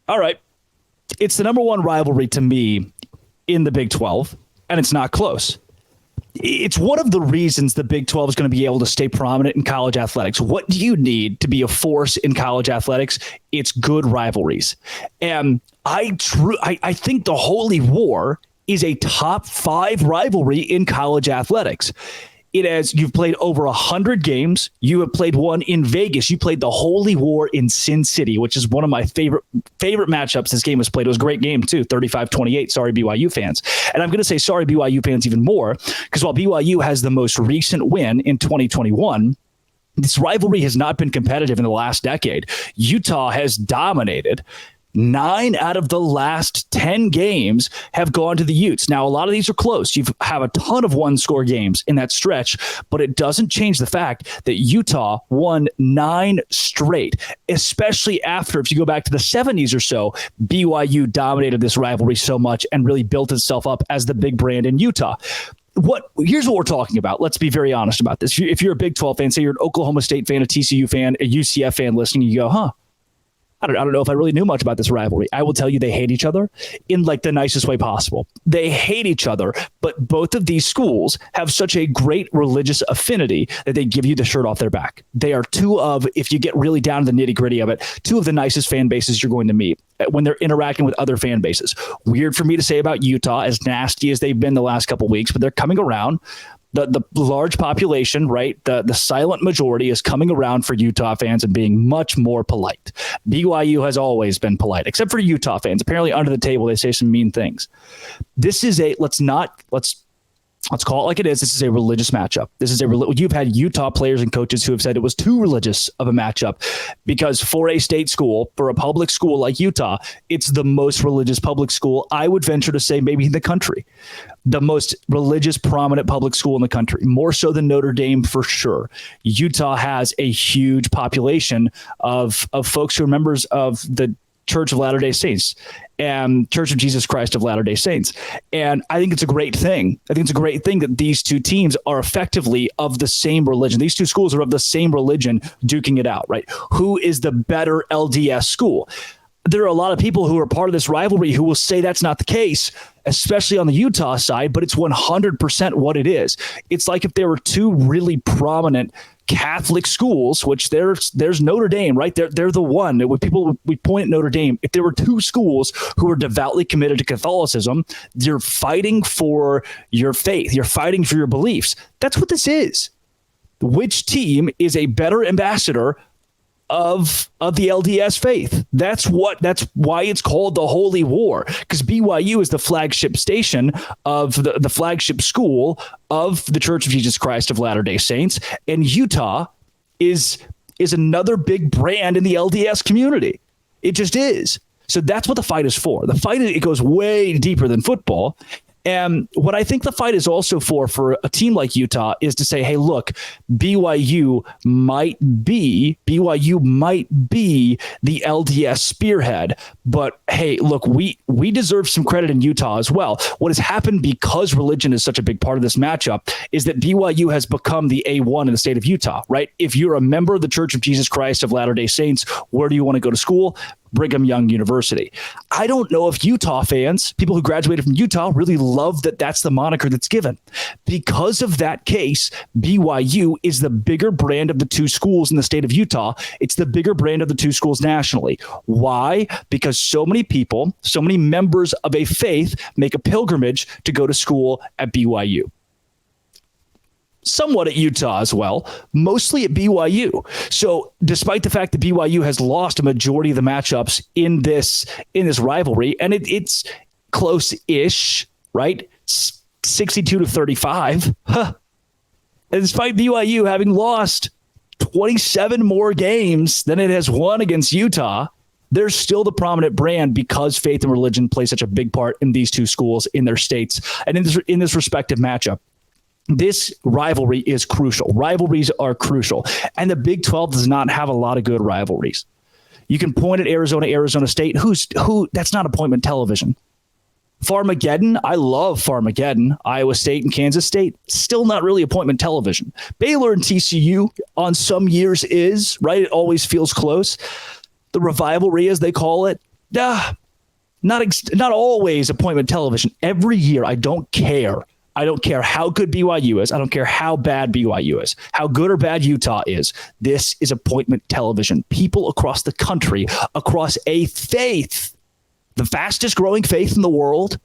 All right. It's the number one rivalry to me in the Big 12, and it's not close. It's one of the reasons the Big 12 is going to be able to stay prominent in college athletics. What do you need to be a force in college athletics? It's good rivalries. And I think the Holy War is a top 5 rivalry in college athletics. You've played over 100 games. You have played one in Vegas. You played the Holy War in Sin City, which is one of my favorite matchups this game was played. It was a great game too, 35-28. Sorry, BYU fans. And I'm going to say sorry, BYU fans, even more, because while BYU has the most recent win in 2021, this rivalry has not been competitive in the last decade. Utah has dominated. 9 out of the last 10 games have gone to the Utes. Now, a lot of these are close. You have a ton of one-score games in that stretch, but it doesn't change the fact that Utah won 9 straight, especially after, if you go back to the 70s or so, BYU dominated this rivalry so much and really built itself up as the big brand in Utah. Here's what we're talking about. Let's be very honest about this. If you're a Big 12 fan, say you're an Oklahoma State fan, a TCU fan, a UCF fan listening, you go, I don't know if I really knew much about this rivalry. I will tell you they hate each other in like the nicest way possible. They hate each other, but both of these schools have such a great religious affinity that they give you the shirt off their back. They are two of, if you get really down to the nitty gritty of it, two of the nicest fan bases you're going to meet when they're interacting with other fan bases. Weird for me to say about Utah, as nasty as they've been the last couple of weeks, but they're coming around. The large population, right? The silent majority is coming around for Utah fans and being much more polite. BYU has always been polite, except for Utah fans. Apparently under the table, they say some mean things. This is let's call it like it is. This is a religious matchup. You've had Utah players and coaches who have said it was too religious of a matchup because for a state school, for a public school like Utah, it's the most religious public school, I would venture to say maybe in the country. The most religious, prominent public school in the country, more so than Notre Dame for sure. Utah has a huge population of folks who are members of the Church of Latter-day Saints and Church of Jesus Christ of Latter-day Saints. And I think it's a great thing. I think it's a great thing that these two teams are effectively of the same religion. These two schools are of the same religion duking it out, right? Who is the better LDS school? There are a lot of people who are part of this rivalry who will say that's not the case, especially on the Utah side, but it's 100% what it is. It's like if there were two really prominent Catholic schools, which there's Notre Dame, right? They're the one. We point at Notre Dame. If there were two schools who are devoutly committed to Catholicism, you're fighting for your faith. You're fighting for your beliefs. That's what this is. Which team is a better ambassador of the LDS faith? That's why it's called the Holy War, because BYU is the flagship station of the flagship school of the Church of Jesus Christ of Latter-day Saints, and Utah is another big brand in the LDS community. It just is. So that's what the fight is for. The fight, it goes way deeper than football. And what I think the fight is also for a team like Utah is to say, hey, look, BYU might be the LDS spearhead, but hey, look, we deserve some credit in Utah as well. What has happened because religion is such a big part of this matchup is that BYU has become the A1 in the state of Utah, right? If you're a member of the Church of Jesus Christ of Latter-day Saints, where do you want to go to school? Brigham Young University. I don't know if Utah fans, people who graduated from Utah, really love that that's the moniker that's given. Because of that case, BYU is the bigger brand of the two schools in the state of Utah. It's the bigger brand of the two schools nationally. Why? Because so many people, so many members of a faith make a pilgrimage to go to school at BYU. Somewhat at Utah as well, mostly at BYU. So despite the fact that BYU has lost a majority of the matchups in this rivalry, and it's close-ish, right? 62-35. And despite BYU having lost 27 more games than it has won against Utah, they're still the prominent brand because faith and religion play such a big part in these two schools, in their states, and in this respective matchup. This rivalry is crucial. Rivalries are crucial. And the Big 12 does not have a lot of good rivalries. You can point at Arizona State. That's not appointment television. Farmageddon, I love Farmageddon. Iowa State and Kansas State, still not really appointment television. Baylor and TCU on some years is, right? It always feels close. The Rivalry, as they call it, Not always appointment television. Every year, I don't care. I don't care how good BYU is. I don't care how bad BYU is, how good or bad Utah is. This is appointment television. People across the country, across a faith, the fastest growing faith in the world,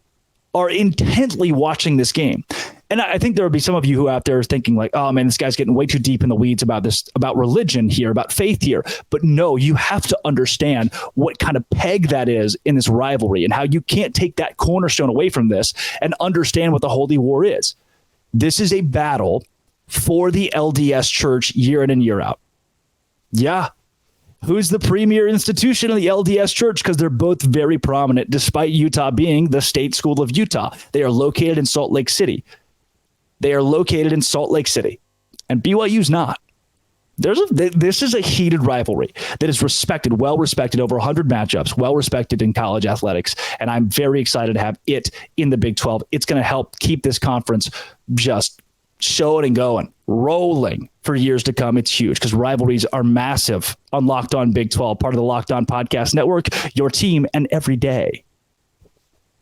are intently watching this game. And I think there would be some of you who are out there thinking like, oh man, this guy's getting way too deep in the weeds about this, about religion here, about faith here. But no, you have to understand what kind of peg that is in this rivalry and how you can't take that cornerstone away from this and understand what the holy war is. This is a battle for the LDS church year in and year out. Yeah. Who's the premier institution of the LDS church? Because they're both very prominent, despite Utah being the state school of Utah. They are located in Salt Lake City. And BYU's not. This is a heated rivalry that is respected, well respected, over 100 matchups, well respected in college athletics. And I'm very excited to have it in the Big 12. It's going to help keep this conference just showing and going, rolling for years to come. It's huge because rivalries are massive on Locked On Big 12, part of the Locked On Podcast Network, your team and every day.